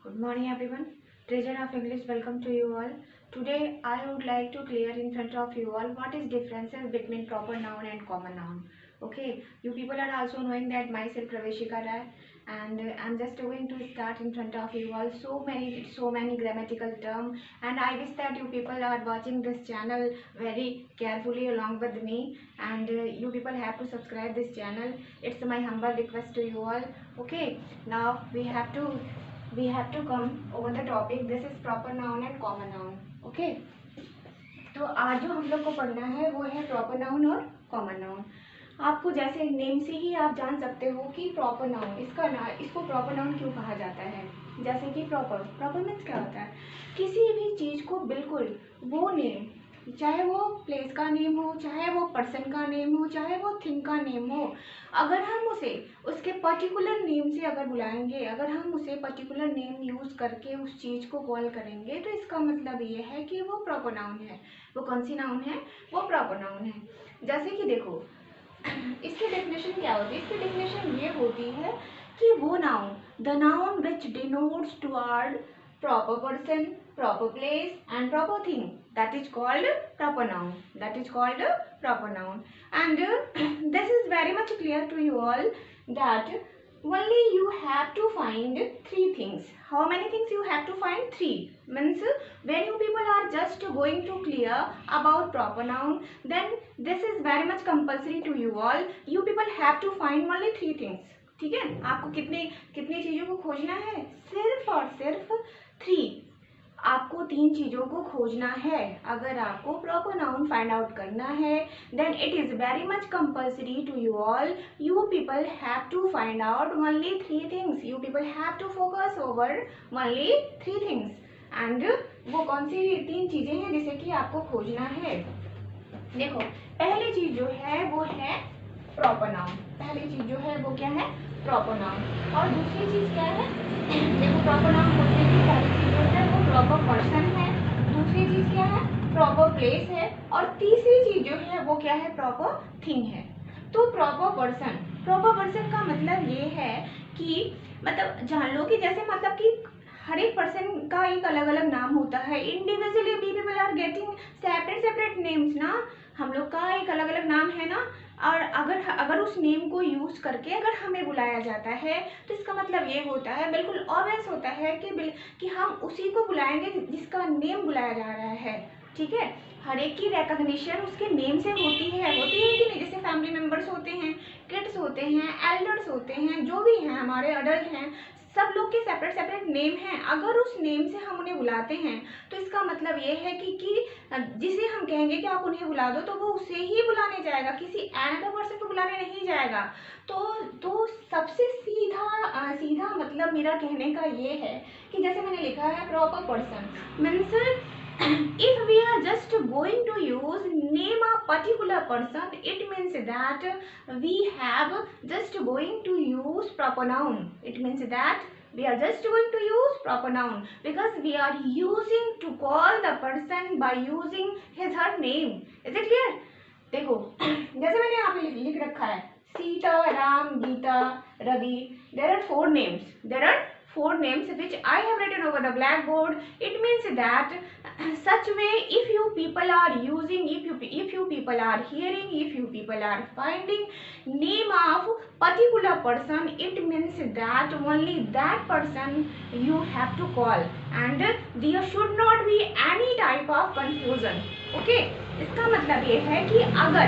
Good morning everyone. Treasure of English, welcome to you all. Today I would like to clear in front of you all what is differences between proper noun and common noun. Okay, you people are also knowing that myself Praveshika Rai, and I'm just going to start in front of you all so many grammatical terms, and I wish that you people are watching this channel very carefully along with me, and you people have to subscribe this channel. It's my humble request to you all. Okay, now we have to come over the topic. This is proper noun and common noun. Okay, तो आज जो हम लोग को पढ़ना है वो है प्रॉपर नाउन और कॉमन नाउन. आपको जैसे नेम से ही आप जान सकते हो कि प्रॉपर नाउन इसको प्रॉपर नाउन क्यों कहा जाता है. जैसे कि प्रॉपर मीन्स क्या होता है, किसी भी चीज को बिल्कुल वो नेम, चाहे वो प्लेस का नेम हो, चाहे वो पर्सन का नेम हो, चाहे वो थिंग का नेम हो, अगर हम उसे उसके पर्टिकुलर नेम से अगर बुलाएंगे, अगर हम उसे पर्टिकुलर नेम यूज करके उस चीज को कॉल करेंगे, तो इसका मतलब ये है कि वो प्रॉपर नाउन है. वो कौन सी नाउन है? वो प्रॉपर नाउन है. जैसे कि देखो, इसकी डेफिनेशन क्या होती है? इसकी डेफिनेशन ये होती है कि वो noun, the noun which denotes toward proper person, proper place and proper thing, that is called proper noun. That is called proper noun. And this is very much clear to you all that only you have to find three things. How many things you have to find? Three. Means when you people are just going to clear about proper noun, then this is very much compulsory to you all. You people have to find only three things. ठीक है, आपको कितनी चीजों को खोजना है? सिर्फ और सिर्फ थ्री. आपको तीन चीजों को खोजना है. अगर आपको प्रॉपर नाउन फाइंड आउट करना है, then it is very much compulsory to you all. You people have to find out only three things. You people have to focus over only three things. And वो कौन सी तीन चीजें हैं जिसे कि आपको खोजना है? देखो, पहली चीज जो है वो है प्रॉपर नाउन. पहली चीज जो है वो क्या है? Proper noun. और दूसरी चीज क्या है? देखो, प्रॉपर नाउन बोलने की पहली चीज जो है वो प्रॉपर पर्सन है. दूसरी चीज क्या है? प्रॉपर प्लेस है. और तीसरी चीज जो है वो क्या है? प्रॉपर थिंग है. तो प्रॉपर पर्सन का मतलब ये है कि मतलब जान लो कि जैसे मतलब कि हर एक पर्सन का एक अलग अलग नाम होता है. Individually we people are getting separate names ना. हम लोग का एक अलग अलग नाम है ना. और अगर उस नेम को यूज करके अगर हमें बुलाया जाता है, तो इसका मतलब ये होता है, बिल्कुल ऑब्वियस होता है कि हम उसी को बुलाएंगे जिसका नेम बुलाया जा रहा है. ठीक है, हर एक की रिकॉग्निशन उसके नेम से होती है कि नहीं. जैसे फैमिली मेंबर्स होते हैं, किड्स होते हैं, एल्डर्स होते हैं, जो भी हैं हमारे अडल्ट हैं, सब लोग के सेपरेट नेम हैं. अगर उस नेम से हम उन्हें बुलाते हैं, तो इसका मतलब ये है कि जिसे हम कहेंगे कि आप उन्हें बुला दो, तो वो उसे ही बुलाने जाएगा, किसी अनदर पर्सन को बुलाने नहीं जाएगा. तो सबसे सीधा मतलब मेरा कहने का ये है कि जैसे मैंने लिखा है proper person means if we are just going to use name a particular person, it means that we have just going to use proper noun. It means that we are just going to use proper noun because we are using to call the person by using his her name. Is it clear? देखो, जैसे मैंने यहाँ पे लिख रखा है Sita, Ram, Gita, Ravi. There are four names which I have written over the blackboard. It means that such way, if you people are using, if you people are hearing, if you people are finding name of particular person, it means that only that person you have to call, and there should not be any type of confusion. Okay, इसका मतलब ये है कि अगर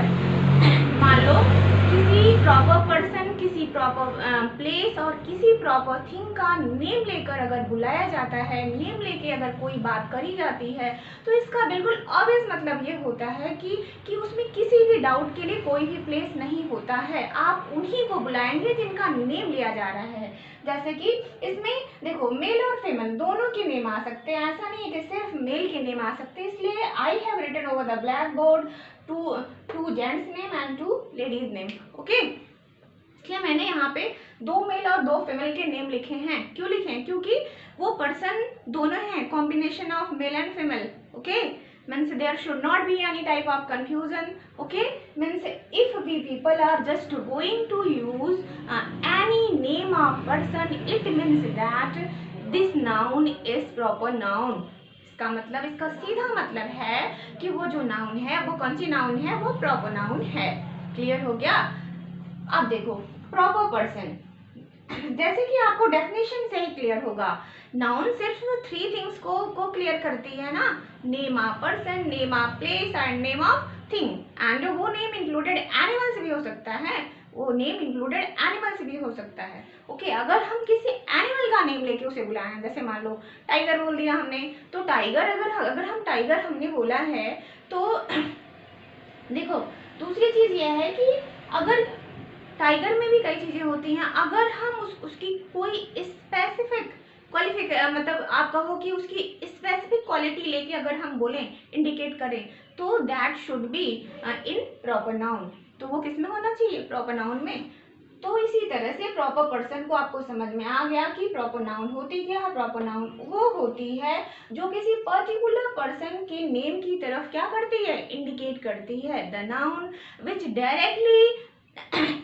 मान लो किसी proper person, किसी proper place और किसी प्रॉपर थिंग का नेम लेकर अगर बुलाया जाता है, नेम लेके अगर कोई बात करी जाती है, तो इसका बिल्कुल ऑब्वियस मतलब ये होता है कि उसमें किसी भी डाउट के लिए कोई भी प्लेस नहीं होता है. आप उन्हीं को बुलाएंगे जिनका नेम लिया जा रहा है. जैसे कि इसमें देखो, मेल और फीमेल दोनों के नेम आ सकते हैं. ऐसा नहीं है कि सिर्फ मेल के नेम आ सकते हैं. इसलिए I have written over the black board two gents name and two ladies name. Okay, इसलिए मैंने यहाँ पे दो मेल और दो फीमेल के नेम लिखे हैं. क्यों लिखे हैं? क्योंकि वो पर्सन दोनों हैं, combination of male and female. Okay, means there should not be any type of confusion. Okay, means if we people are just going to use any name of person, it means that this noun is proper noun. इसका मतलब, इसका सीधा मतलब है कि वो जो noun है वो कौन सी नाउन है, वो प्रॉपर नाउन है। क्लियर हो गया। अब देखो प्रॉपर पर्सन, जैसे कि आपको डेफिनेशन से ही क्लियर होगा, नाउन सिर्फ 3 थिंग्स को क्लियर करती है ना, name of person, name of place and name of thing. And वो नेम इंक्लूडेड एनिमल्स भी हो सकता है, वो नेम इंक्लूडेड एनिमल्स भी हो सकता है। ओके, अगर हम किसी एनिमल का नेम लेके उसे बुलाए हैं, जैसे मान लो टाइगर बोल दिया हमने, तो टाइगर अगर हम टाइगर हमने बोला है तो देखो दूसरी चीज ये है कि अगर टाइगर में भी कई चीजें होती हैं, अगर हम उसकी कोई स्पेसिफिक मतलब आप कहो कि उसकी स्पेसिफिक क्वालिटी लेके अगर हम बोलें, इंडिकेट करें, तो that should be in proper noun. तो वो किस में होना चाहिए, प्रॉपर नाउन में। तो इसी तरह से प्रॉपर पर्सन को आपको समझ में आ गया कि प्रॉपर नाउन होती क्या है। प्रॉपर नाउन वो होती है जो किसी पर्टिकुलर पर्सन के नेम की तरफ क्या करती है, इंडिकेट करती है। The noun which directly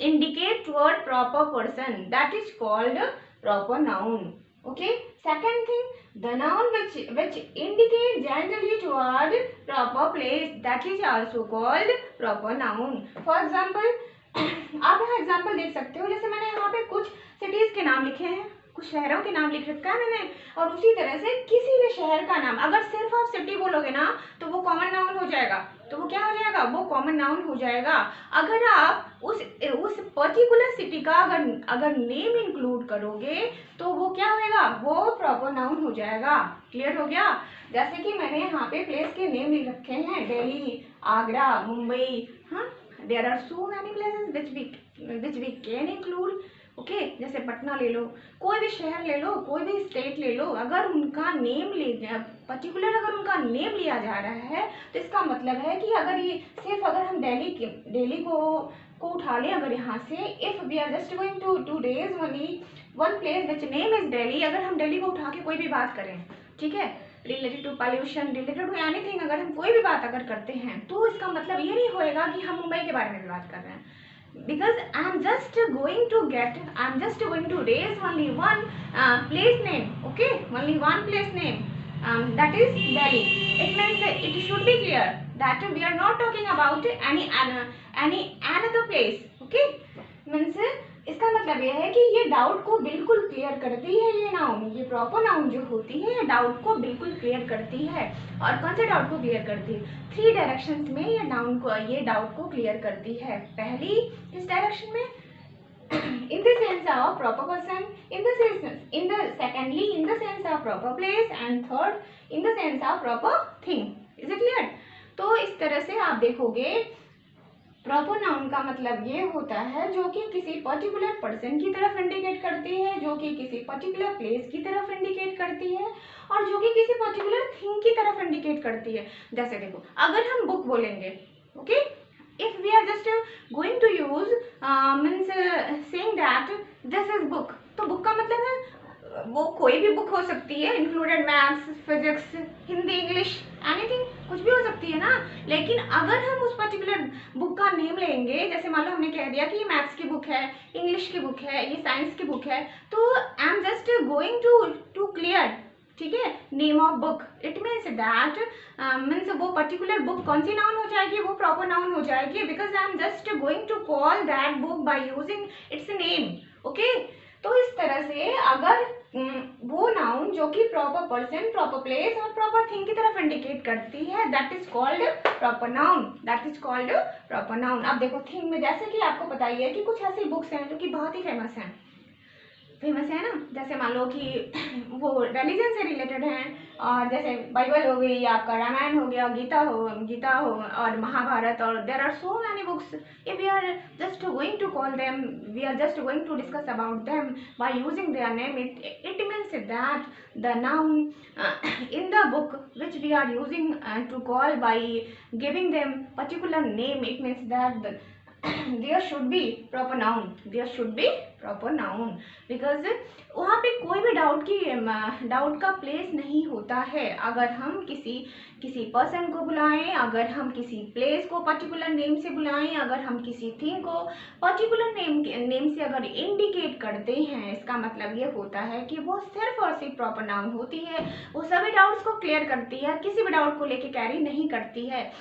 indicate toward proper person, that is called proper noun. Okay, second thing, the noun which indicate generally toward proper place, that is also called proper noun. For example, आप यहाँ example देख सकते हो, जैसे मैंने यहाँ पे कुछ सिटीज के नाम लिखे हैं, कुछ शहरों के नाम लिख रखा है मैंने, और उसी तरह से किसी भी शहर का नाम अगर सिर्फ आप सिटी बोलोगे ना तो वो कॉमन नाउन हो जाएगा। तो वो क्या हो जाएगा, वो कॉमन नाउन हो जाएगा। अगर आप उस पर्टिकुलर सिटी का अगर नेम इंक्लूड करोगे तो वो क्या होएगा, वो प्रॉपर नाउन हो जाएगा। क्लियर हो गया। जैसे कि मैंने यहाँ पे प्लेस के नेम लिख रखे हैं, दिल्ली, आगरा, मुंबई। हाँ, there are so many places which we can include. Okay, जैसे पटना ले लो, कोई भी शहर ले लो, कोई भी स्टेट ले लो, अगर उनका नेम पर्टिकुलर अगर उनका नेम लिया जा रहा है तो इसका मतलब है कि अगर ये सिर्फ अगर हम दिल्ली को उठा लें, अगर यहाँ से if we are just going to raise only one place which name is Delhi, अगर हम दिल्ली को उठा के कोई भी बात करें, ठीक है, related to pollution, related to anything, अगर हम कोई भी बात अगर करते हैं तो इसका मतलब ये नहीं होएगा कि हम मुंबई के बारे में भी बात कर रहे हैं। Because I am just going to raise only one place name, okay, only one place name, that is Delhi. It means that it should be clear that we are not talking about any another place, okay, means इसका मतलब यह है कि ये doubt को बिल्कुल clear करती है। ये नाउन, ये प्रॉपर नाउन जो होती है, ये डाउट को बिल्कुल क्लियर करती है। और कौन से डाउट को क्लियर करती है, 3 डायरेक्शंस में ये नाउन को, ये डाउट को क्लियर करती है। पहली इस डायरेक्शन में, in the sense of proper person, secondly in the sense of proper place, and third in the sense of proper thing. Is it clear? तो इस तरह से आप देखोगे प्रॉपर नाउन का मतलब ये होता है जो कि किसी पर्टिकुलर पर्सन की तरफ इंडिकेट करती है, जो कि किसी पर्टिकुलर प्लेस की तरफ इंडिकेट करती है, और जो कि किसी पर्टिकुलर थिंग की तरफ इंडिकेट करती है। जैसे देखो, अगर हम बुक बोलेंगे, okay, if we are just going to use means saying that this is book, तो बुक का मतलब है वो कोई भी बुक हो सकती है, included maths, physics, Hindi, English, anything, कुछ भी हो सकती है ना। लेकिन अगर हम उस पर्टिकुलर बुक का नेम लेंगे, जैसे मान लो हमने कह दिया कि ये मैथ्स की बुक है, इंग्लिश की बुक है, ये साइंस की बुक है, तो I am just going to clear, ठीक है, name of book. It means that means वो पर्टिकुलर बुक कौन सी नाउन हो जाएगी, वो प्रॉपर नाउन हो जाएगी, because I am just going to call that book by using its name. Okay, तो इस तरह से अगर वो नाउन जो कि प्रॉपर पर्सन, प्रॉपर प्लेस और प्रॉपर थिंग की तरफ इंडिकेट करती है, that is called proper noun, that is called proper noun. अब देखो थिंग में, जैसे कि आपको पता ही है कि कुछ ऐसी बुक्स हैं जो कि बहुत ही फेमस है ना, जैसे मान लो कि वो रिलीजन से रिलेटेड हैं, और जैसे बाइबल हो गई, आपका रामायण हो गया, गीता हो और महाभारत, और there are so many books. If we are just going to call them, we are just going to discuss about them by using their name, it means that the noun in the book which we are using to call by giving them particular name, it means that there should be proper noun, because वहाँ पे कोई भी doubt का place नहीं होता है। अगर हम किसी पर्सन को बुलाएं, अगर हम किसी प्लेस को पर्टिकुलर नेम से बुलाएं, अगर हम किसी थिंग को पर्टिकुलर नेम से अगर इंडिकेट करते हैं, इसका मतलब ये होता है कि वो सिर्फ और सिर्फ प्रॉपर नाउन होती है। वो सभी डाउट्स को क्लियर करती है, किसी भी डाउट को लेके कैरी नहीं करती है।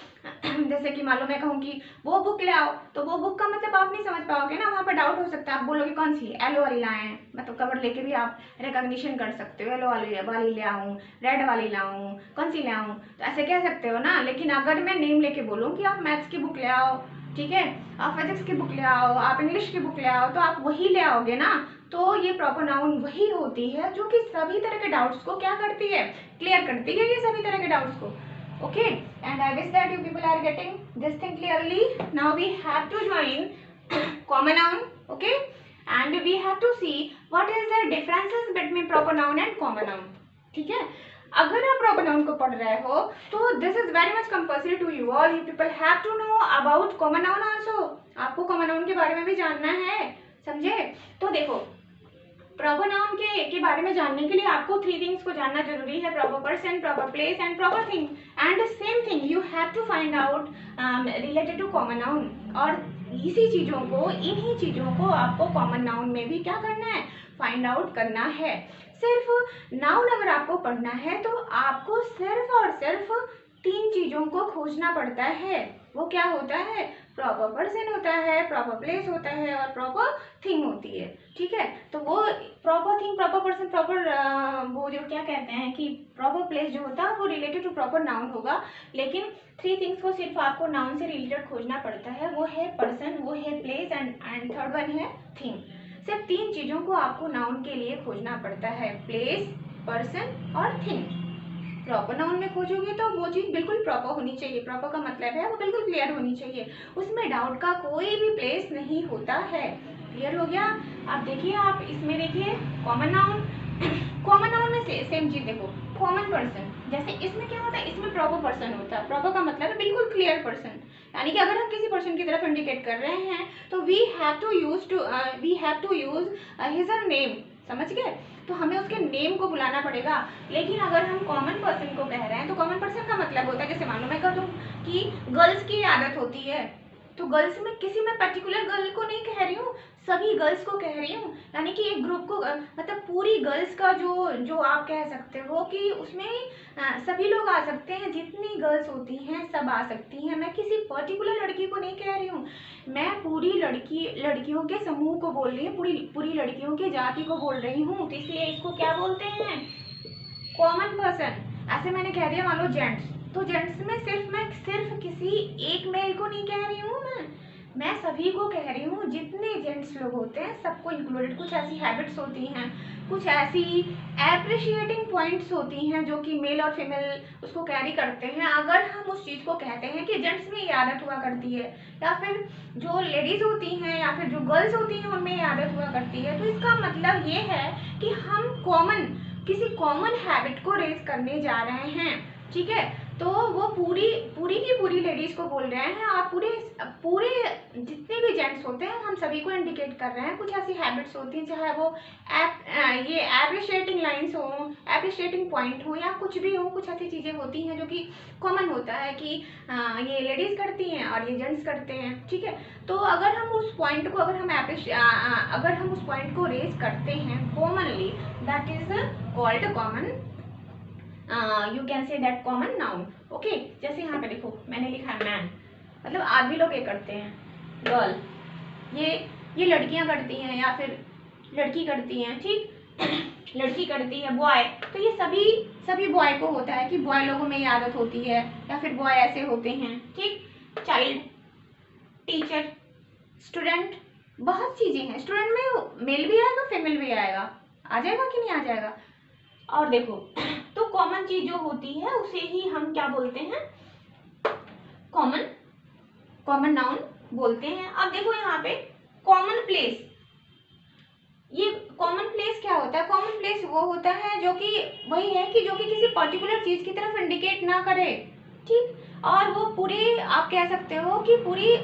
जैसे कि मान लो मैं कहूँ कि वो बुक ले आओ, तो वो बुक का मतलब आप नहीं समझ पाओगे ना, वहाँ पर डाउट हो सकता है। आप बोलोगे कौन सी, येलो वाली लाए हैं, मतलब कवर लेके भी आप रिकॉग्निशन कर सकते हो, येलो वाली ले आऊँ, रेड वाली लाऊं, कौन सी ले आऊँ, तो ऐसे कह सकते हो ना। लेकिन अगर मैं नेम लेके बोलूँ कि आप मैथ्स की बुक ले आओ, ठीक है, आप फिजिक्स की बुक ले आओ, आप इंग्लिश की बुक ले आओ, तो आप वही ले आओगे ना। तो ये प्रॉपर नाउन वही होती है जो कि सभी तरह के डाउट्स को क्या करती है, क्लियर करती है, ये सभी तरह के डाउट्स को। Okay, and I wish that you people are getting this thing clearly. Now we have to join common noun, okay, and we have to see what is the differences between proper noun and common noun. ठीक है, अगर आप proper noun को पढ़ रहे हो तो this is very much compulsory to you all. You people have to know about common noun also. आपको common noun के बारे में भी जानना है, समझे। तो देखो, प्रॉपर नाउन के बारे में जानने के लिए आपको 3 थिंग्स को जानना जरूरी है, proper person, proper place and proper thing. And same thing you have to find out related to common noun. और इसी चीजों को, इन्हीं चीजों को आपको कॉमन नाउन में भी क्या करना है, फाइंड आउट करना है। सिर्फ नाउन अगर आपको पढ़ना है तो आपको सिर्फ और सिर्फ 3 चीजों को खोजना पड़ता है। वो क्या होता है, प्रॉपर पर्सन होता है, प्रॉपर प्लेस होता है और प्रॉपर थिंग होती है। ठीक है, तो वो proper thing, proper person, proper वो जो क्या कहते हैं कि प्रॉपर प्लेस जो होता है वो रिलेटेड टू प्रॉपर नाउन होगा। लेकिन 3 थिंग्स को सिर्फ आपको नाउन से रिलेटेड खोजना पड़ता है, वो है पर्सन, वो है प्लेस एंड थर्ड वन है थिंग। सिर्फ 3 चीजों को आपको नाउन के लिए खोजना पड़ता है, प्लेस, पर्सन और थिंग। प्रॉपर नाउन में खोजोगे तो वो चीज बिल्कुल प्रॉपर होनी चाहिए, प्रॉपर का मतलब है वो बिल्कुल क्लियर होनी चाहिए, उसमें डाउट का कोई भी प्लेस नहीं होता है। क्लियर हो गया। अब देखिए, आप इसमें देखिए कॉमन नाउन, कॉमन नाउन में सेम चीज देखो, कॉमन पर्सन, जैसे इसमें क्या होता है, इसमें प्रॉपर पर्सन होता है। प्रॉपर का मतलब है बिल्कुल क्लियर पर्सन, यानी कि अगर हम किसी पर्सन की तरफ इंडिकेट कर रहे हैं तो we have to use his और नेम, समझ गए, तो हमें उसके नेम को बुलाना पड़ेगा। लेकिन अगर हम कॉमन पर्सन को कह रहे हैं तो कॉमन पर्सन का मतलब होता है, जैसे मान लो मैं कह दूं कि गर्ल्स की आदत होती है, तो गर्ल्स में किसी में पर्टिकुलर गर्ल को नहीं कह रही हूँ, सभी गर्ल्स को कह रही हूँ, यानी कि एक ग्रुप को, मतलब पूरी गर्ल्स का जो आप कह सकते हो कि उसमें सभी लोग आ सकते हैं, जितनी गर्ल्स होती हैं सब आ सकती हैं। मैं किसी पर्टिकुलर लड़की को नहीं कह रही हूँ, मैं पूरी लड़कियों के समूह को बोल रही हूँ, पूरी लड़कियों की जाति को बोल रही हूँ, तो इसलिए इसको क्या बोलते हैं, कॉमन पर्सन। ऐसे मैंने कह दिया मान लो जेंट्स, तो जेंट्स में मैं सिर्फ किसी एक मेल को नहीं कह रही हूँ, मैं सभी को कह रही हूँ, जितने जेंट्स लोग होते हैं सबको इंक्लूडेड। कुछ ऐसी हैबिट्स होती हैं, कुछ ऐसी एप्रिशिएटिंग पॉइंट्स होती हैं जो कि मेल और फीमेल उसको कैरी करते हैं। अगर हम उस चीज़ को कहते हैं कि जेंट्स में ये आदत हुआ करती है, या फिर जो लेडीज होती हैं या फिर जो गर्ल्स होती हैं उनमें ये आदत हुआ करती है, तो इसका मतलब ये है कि हम किसी कॉमन हैबिट को रेज करने जा रहे हैं। ठीक है, तो वो पूरी की पूरी लेडीज को बोल रहे हैं, और पूरे जितने भी जेंट्स होते हैं हम सभी को इंडिकेट कर रहे हैं। कुछ ऐसी हैबिट्स होती हैं, चाहे वो ये एप्रिशिएटिंग लाइंस हो, एप्रिशिएटिंग पॉइंट हो, या कुछ भी हो, कुछ ऐसी चीजें होती हैं जो कि कॉमन होता है कि ये लेडीज करती हैं और ये जेंट्स करते हैं। ठीक है, तो अगर हम उस पॉइंट को रेज करते हैं commonly, that is called common, you can say that common noun. Okay, जैसे यहाँ पे देखो मैंने लिखा है मैन, मतलब आदमी लोग ये करते हैं, गर्ल ये लड़कियां करती हैं या फिर लड़की करती हैं, ठीक लड़की करती है, बॉय, तो ये सभी बॉय को होता है कि बॉय लोगों में ये आदत होती है, या फिर बॉय ऐसे होते हैं। ठीक, चाइल्ड, टीचर, स्टूडेंट, बहुत चीजें हैं। स्टूडेंट में मेल भी आएगा, फीमेल भी आएगा, आ जाएगा कि नहीं आ जाएगा। और देखो, तो कॉमन चीज जो होती है उसे ही हम क्या बोलते हैं, कॉमन नाउन बोलते हैं। अब देखो यहाँ पे कॉमन प्लेस, ये कॉमन प्लेस क्या होता है, कॉमन प्लेस वो होता है जो कि वही है कि जो कि किसी पर्टिकुलर चीज की तरफ इंडिकेट ना करे। ठीक, और वो पूरी आप कह सकते हो कि पूरी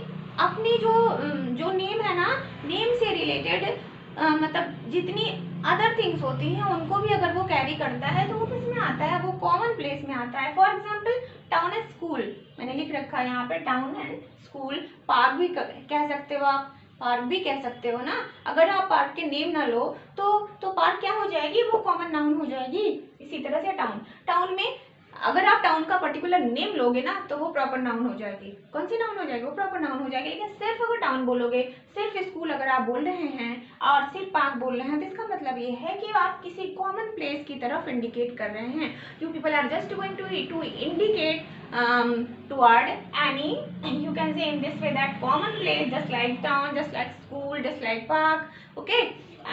अपनी जो नेम है ना, नेम से रिलेटेड, मतलब जितनी अदर थिंग्स होती हैं उनको भी अगर वो कैरी करता है तो वो किस में आता है, वो कॉमन प्लेस में आता है। For example town and school मैंने लिख रखा है यहाँ पे, टाउन एंड स्कूल। पार्क भी कह सकते हो आप, पार्क भी कह सकते हो ना। अगर आप पार्क के नेम ना लो तो पार्क क्या हो जाएगी, वो कॉमन नाउन हो जाएगी। इसी तरह से टाउन, टाउन में अगर आप टाउन का पर्टिकुलर नेम लोगे ना तो वो प्रॉपर नाउन हो जाएगी। कौन सी नाउन हो जाएगी, वो प्रॉपर नाउन हो जाएगी। लेकिन सिर्फ अगर टाउन बोलोगे, सिर्फ स्कूल अगर आप बोल रहे हैं और सिर्फ पार्क बोल रहे हैं तो इसका मतलब ये है कि आप किसी कॉमन प्लेस की तरफ इंडिकेट कर रहे हैं। You people are just going to indicate toward any, you can say in this way, that common place, just like town, just like school, just like park. Okay,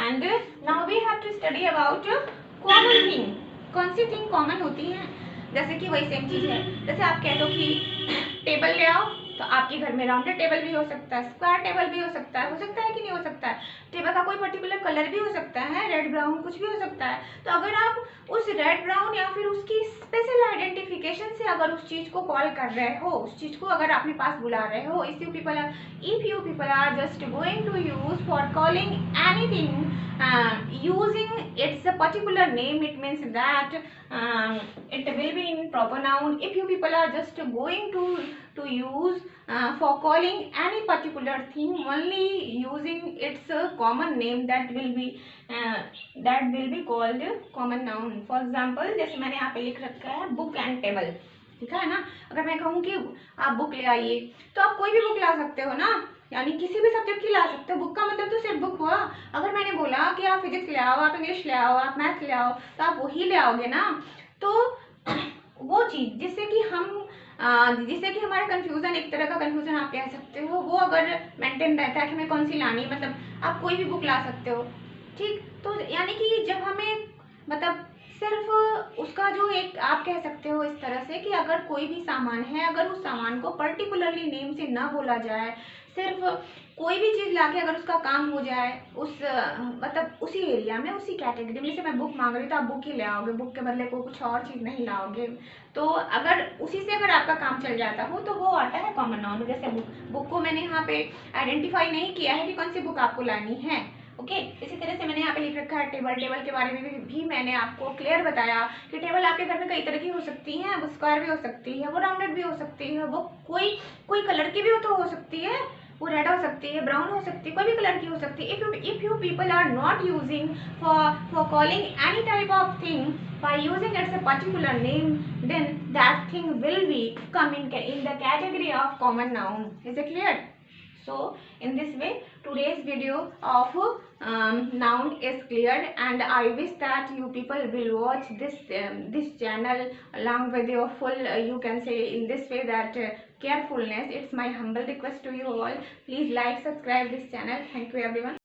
and now we have to study about common thing. कौन सी thing common होती है, जैसे कि वही same चीज है। जैसे आप कह दो कि टेबल ले आओ, तो आपके घर में राउंडेड टेबल भी हो सकता है, स्क्वायर टेबल भी हो सकता है कि नहीं हो सकता है। टेबल का कोई पर्टिकुलर कलर भी हो सकता है, रेड ब्राउन कुछ भी हो सकता है। तो अगर आप उस रेड ब्राउन या फिर उसकी स्पेशल आइडेंटिफिकेशन से अगर उस चीज को कॉल कर रहे हो, उस चीज को अगर अपने पास बुला रहे हो, if you people are just going to use for calling anything using its a particular name, it means that it will be in proper noun. If you people are just going to use for calling any particular thing only using its common name, that will be called common noun. For example, जैसे मैंने यहाँ पे लिख रखा है book and table, लिखा है ना। अगर मैं कहूँ कि आप बुक ले आइए तो आप कोई भी बुक ला सकते हो ना, यानी किसी भी सब्जेक्ट की ला सकते हो। बुक का मतलब तो सिर्फ बुक हुआ। अगर मैंने बोला कि आप फिजिक्स ले आओ, आप इंग्लिश ले आओ, आप मैथ्स ले आओ, तो आप वही ले आओगे ना। तो वो चीज जिससे कि हमारा कंफ्यूजन, एक तरह का कंफ्यूजन आप कह सकते हो, वो अगर मेंटेन रहता है कि हमें कौन सी लानी, मतलब आप कोई भी बुक ला सकते हो। ठीक, तो यानी कि जब हमें मतलब सिर्फ उसका जो एक आप कह सकते हो इस तरह से कि अगर कोई भी सामान है, अगर उस सामान को पर्टिकुलरली नेम से ना बोला जाए, सिर्फ कोई भी चीज लाके अगर उसका काम हो जाए उस मतलब उसी एरिया में, उसी कैटेगरी में। जैसे मैं बुक मांग रही हूँ तो आप बुक ही ले आओगे, बुक के बदले को कुछ और चीज नहीं लाओगे। तो अगर उसी से अगर आपका काम चल जाता हो तो वो आता है कॉमन नाउन। जैसे बुक को मैंने यहाँ पे आइडेंटिफाई नहीं किया है कि कौन सी बुक आपको लानी है। ओके, इसी तरह से मैंने यहाँ पे लिख रखा है टेबल। टेबल के बारे में भी मैंने आपको क्लियर बताया कि टेबल आपके घर में कई तरह की हो सकती है। वो स्क्वायर भी हो सकती है, वो राउंडेड भी हो सकती है, वो कोई कलर की भी हो सकती है, वो रेड हो सकती है, ब्राउन हो सकती है, कोई भी कलर की हो सकती है। If you people are not using for calling any type of thing by using its a particular name, then that thing will be come in the category of common noun. Is it clear? So in this way today's video of noun is cleared, and I wish that you people will watch this channel along with your full you can say in this way that carefulness. It's my humble request to you all, please like, subscribe this channel. Thank you everyone.